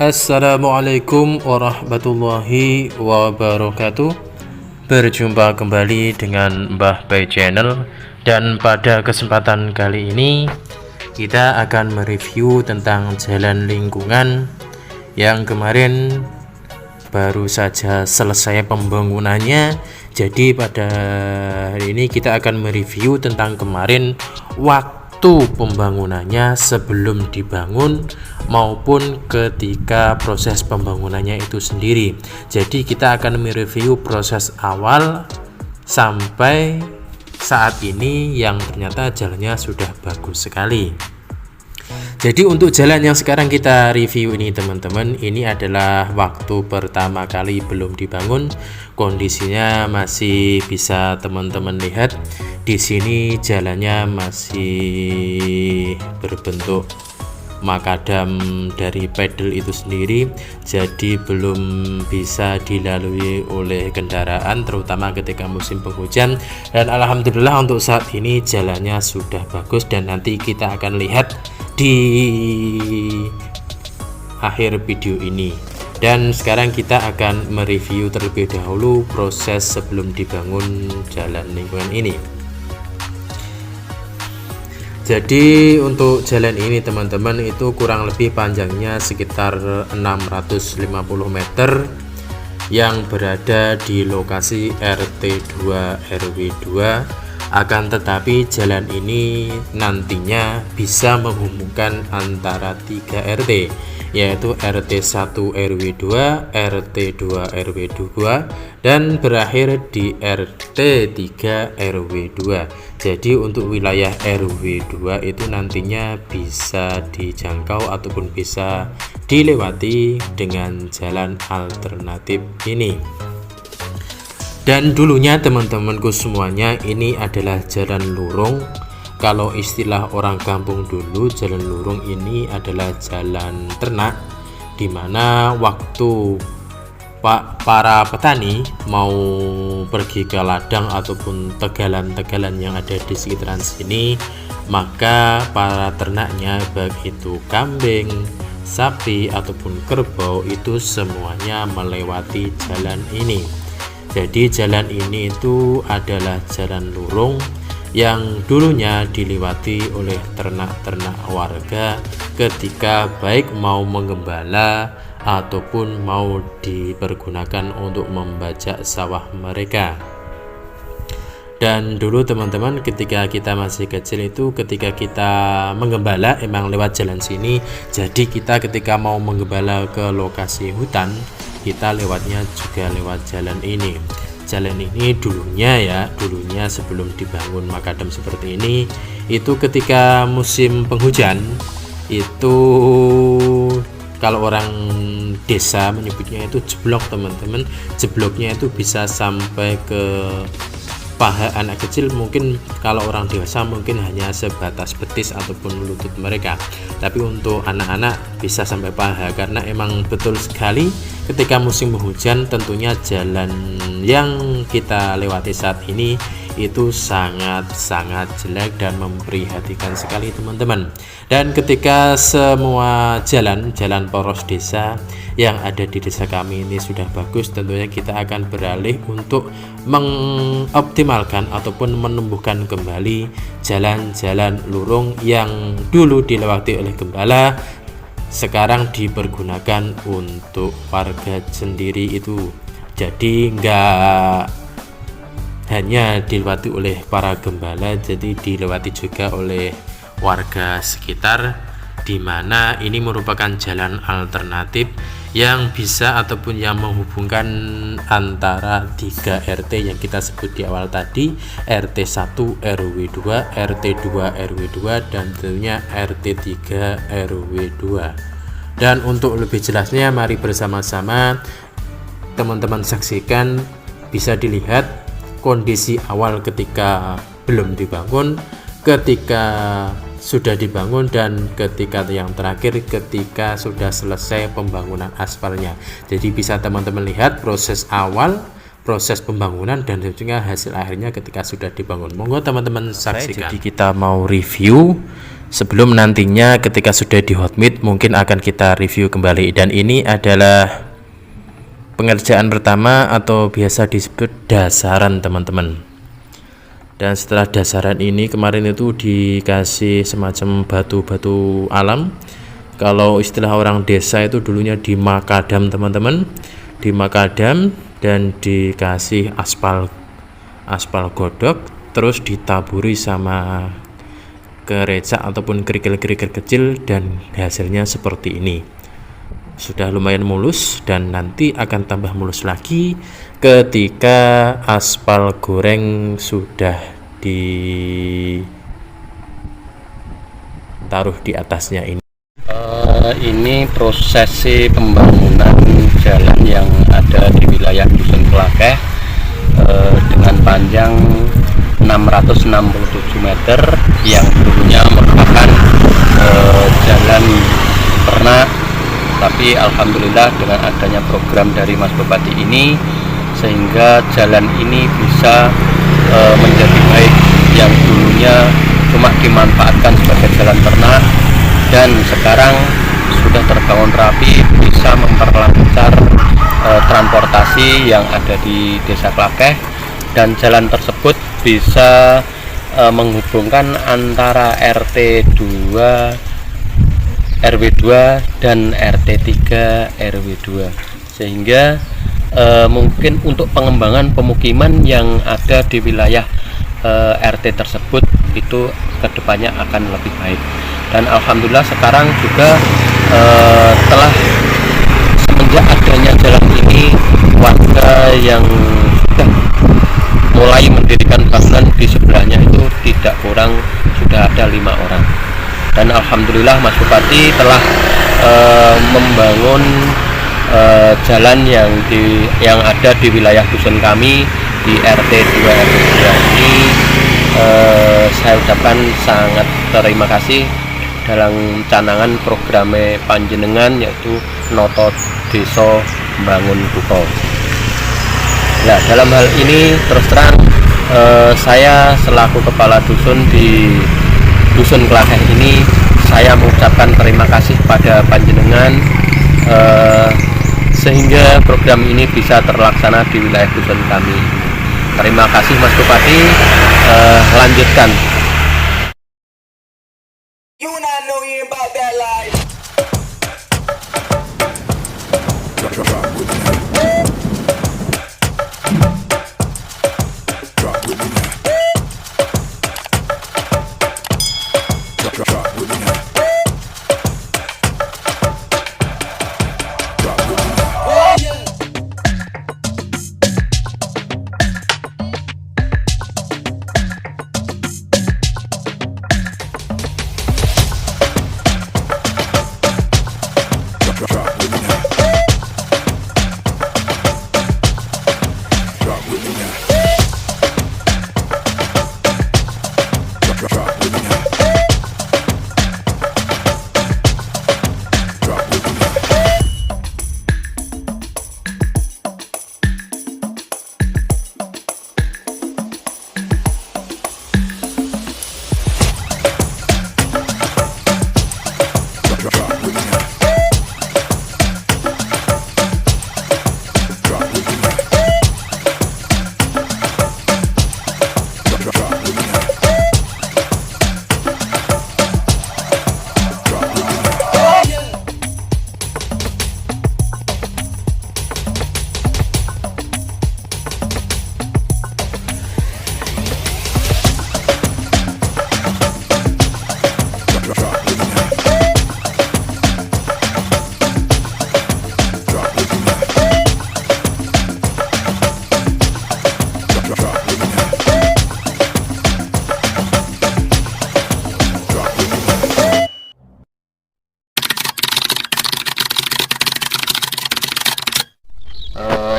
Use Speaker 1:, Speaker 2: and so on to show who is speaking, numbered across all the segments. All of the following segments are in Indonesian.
Speaker 1: Assalamualaikum warahmatullahi wabarakatuh. Berjumpa kembali dengan Mbah Bay Channel. Dan pada kesempatan kali ini kita akan mereview tentang jalan lingkungan yang kemarin baru saja selesai pembangunannya. Jadi pada hari ini kita akan mereview tentang kemarin waktu pembangunannya sebelum dibangun maupun ketika proses pembangunannya itu sendiri. Jadi kita akan mereview proses awal sampai saat ini yang ternyata jalannya sudah bagus sekali. Jadi untuk jalan yang sekarang kita review ini teman-teman, ini adalah waktu pertama kali belum dibangun. Kondisinya masih bisa teman-teman lihat. Di sini jalannya masih berbentuk makadam dari pedal itu sendiri, jadi belum bisa dilalui oleh kendaraan terutama ketika musim penghujan. Dan alhamdulillah untuk saat ini jalannya sudah bagus dan nanti kita akan lihat di akhir video ini. Dan sekarang kita akan mereview terlebih dahulu proses sebelum dibangun jalan lingkungan ini. Jadi untuk jalan ini teman-teman itu kurang lebih panjangnya sekitar 650 meter yang berada di lokasi RT2 RW 2. Akan tetapi jalan ini nantinya bisa menghubungkan antara 3 RT, yaitu RT1 RW 2, RT2 RW 2 dan berakhir di RT3 RW 2. Jadi untuk wilayah RW 2 itu nantinya bisa dijangkau ataupun bisa dilewati dengan jalan alternatif ini. Dan dulunya teman-temanku semuanya ini adalah jalan lurung. Kalau istilah orang kampung dulu, jalan lurung ini adalah jalan ternak, dimana waktu para petani mau pergi ke ladang ataupun tegalan-tegalan yang ada di sekitaran sini, maka para ternaknya baik itu kambing, sapi ataupun kerbau itu semuanya melewati jalan ini. Jadi jalan ini itu adalah jalan lurung yang dulunya dilewati oleh ternak-ternak warga ketika baik mau menggembala ataupun mau dipergunakan untuk membajak sawah mereka. Dan dulu teman-teman ketika kita masih kecil itu ketika kita menggembala emang lewat jalan sini. Jadi kita ketika mau menggembala ke lokasi hutan kita lewatnya juga lewat jalan ini. Jalan ini dulunya sebelum dibangun makadam seperti ini, itu ketika musim penghujan itu kalau orang desa menyebutnya itu jeblok teman-teman. Jebloknya itu bisa sampai ke paha anak kecil, mungkin kalau orang dewasa mungkin hanya sebatas betis ataupun lutut mereka, tapi untuk anak-anak bisa sampai paha. Karena emang betul sekali ketika musim hujan tentunya jalan yang kita lewati saat ini itu sangat-sangat jelek dan memprihatinkan sekali teman-teman. Dan ketika semua jalan poros desa yang ada di desa kami ini sudah bagus, tentunya kita akan beralih untuk mengoptimalkan ataupun menumbuhkan kembali jalan-jalan lurung yang dulu dilewati oleh gembala, sekarang dipergunakan untuk warga sendiri itu. Jadi enggak hanya dilewati oleh para gembala, jadi dilewati juga oleh warga sekitar, di mana ini merupakan jalan alternatif yang bisa ataupun yang menghubungkan antara 3 RT yang kita sebut di awal tadi, RT1 RW 2, RT2 RW 2 dan tentunya RT3 RW 2. Dan untuk lebih jelasnya mari bersama-sama teman-teman saksikan, bisa dilihat kondisi awal ketika belum dibangun, ketika sudah dibangun, dan ketika yang terakhir ketika sudah selesai pembangunan aspalnya. Jadi bisa teman-teman lihat proses awal, proses pembangunan dan tentunya hasil akhirnya ketika sudah dibangun. Monggo teman-teman saksikan. Jadi kita mau review sebelum nantinya ketika sudah di hotmix mungkin akan kita review kembali. Dan ini adalah pengerjaan pertama atau biasa disebut dasaran teman-teman. Dan setelah dasaran ini kemarin itu dikasih semacam batu-batu alam. Kalau istilah orang desa itu dulunya di makadam teman-teman, di makadam, dan dikasih aspal godok, terus ditaburi sama kerecak ataupun kerikil-kerikil kecil, dan hasilnya seperti ini. Sudah lumayan mulus dan nanti akan tambah mulus lagi ketika aspal goreng sudah ditaruh di atasnya ini.
Speaker 2: Ini prosesi pembangunan jalan yang ada di wilayah Dusun Klakeh dengan panjang 667 meter yang dulunya merupakan jalan ternak, tapi alhamdulillah dengan adanya program dari Mas Bupati ini sehingga jalan ini bisa menjadi baik, yang dulunya cuma dimanfaatkan sebagai jalan ternak dan sekarang sudah terbangun rapi, bisa memperlancar transportasi yang ada di Desa Klakeh, dan jalan tersebut bisa menghubungkan antara RT 2 RW 2 dan RT 3 RW 2, sehingga mungkin untuk pengembangan pemukiman yang ada di wilayah RT tersebut itu kedepannya akan lebih baik. Dan alhamdulillah sekarang juga telah semenjak adanya jalan ini, warga yang sudah mulai mendirikan bangunan di sebelahnya itu tidak kurang sudah ada 5 orang. Dan alhamdulillah Mas Bupati telah membangun jalan yang ada di wilayah dusun kami di RT 2 RW 2 ini. Saya ucapkan sangat terima kasih dalam canangan program panjenengan, yaitu Noto Deso Bangun Kuto. Nah, dalam hal ini terus terang saya selaku kepala dusun di Dusun Klakeh ini, saya mengucapkan terima kasih pada panjenengan sehingga program ini bisa terlaksana di wilayah dusun kami. Terima kasih Mas Bupati, lanjutkan. You not know about that life.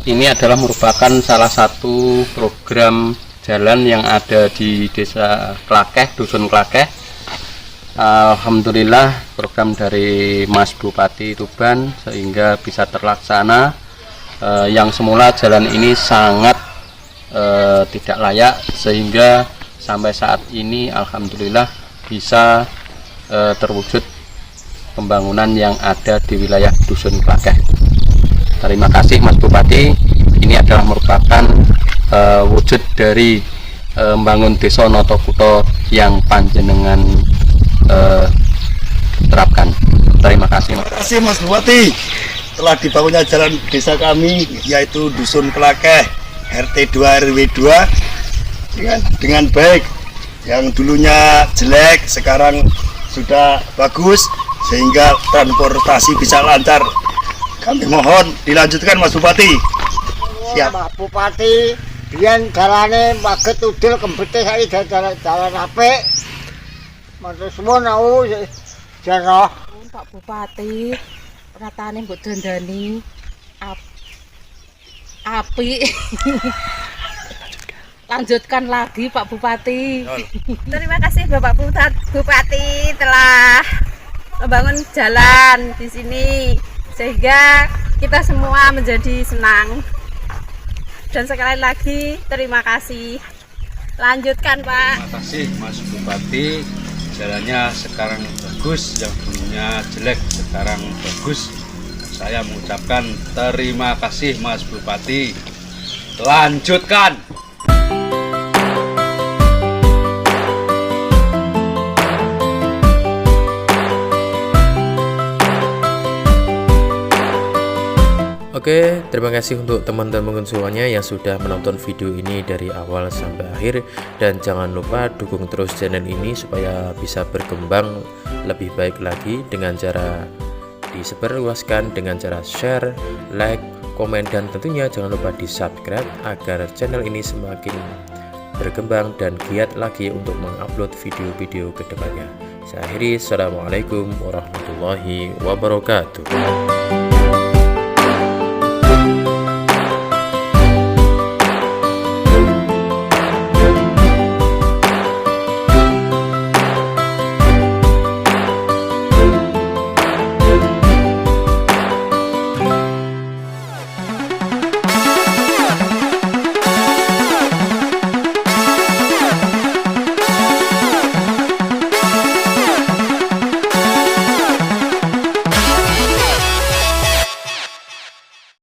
Speaker 2: Ini adalah merupakan salah satu program jalan yang ada di Desa Klakeh, Dusun Klakeh. Alhamdulillah program dari Mas Bupati Tuban sehingga bisa terlaksana yang semula jalan ini sangat tidak layak, sehingga sampai saat ini alhamdulillah bisa terwujud pembangunan yang ada di wilayah Dusun Klakeh. Terima kasih Mas Bupati. Ini adalah merupakan wujud dari membangun desa Notokuto yang panjenengan terapkan. Terima kasih Mas.
Speaker 3: Terima kasih Mas Bupati telah dibangunnya jalan desa kami, yaitu Dusun Klakeh RT 2 RW 2 dengan baik. Yang dulunya jelek sekarang sudah bagus, sehingga transportasi bisa lancar. Kami mohon dilanjutkan Mas Bupati. Siap.
Speaker 4: Mas Bupati, biyen dalane maget udil kembete saiki dalan apik. Matur suwun aku jero.
Speaker 5: Pak Bupati, ratane mbok dandani apik. Lanjutkan lagi Pak Bupati.
Speaker 6: Terima kasih Bapak Bupati telah membangun jalan di sini sehingga kita semua menjadi senang. Dan sekali lagi terima kasih. Lanjutkan Pak.
Speaker 7: Terima kasih Mas Bupati. Jalannya sekarang bagus, yang dulunya jelek sekarang bagus. Saya mengucapkan terima kasih Mas Bupati. Lanjutkan.
Speaker 1: Oke, terima kasih untuk teman-teman semuanya yang sudah menonton video ini dari awal sampai akhir, dan jangan lupa dukung terus channel ini supaya bisa berkembang lebih baik lagi dengan cara disebarluaskan, dengan cara share, like, komen, dan tentunya jangan lupa di subscribe agar channel ini semakin berkembang dan giat lagi untuk mengupload video-video kedepannya. Saya akhiri, assalamualaikum warahmatullahi wabarakatuh.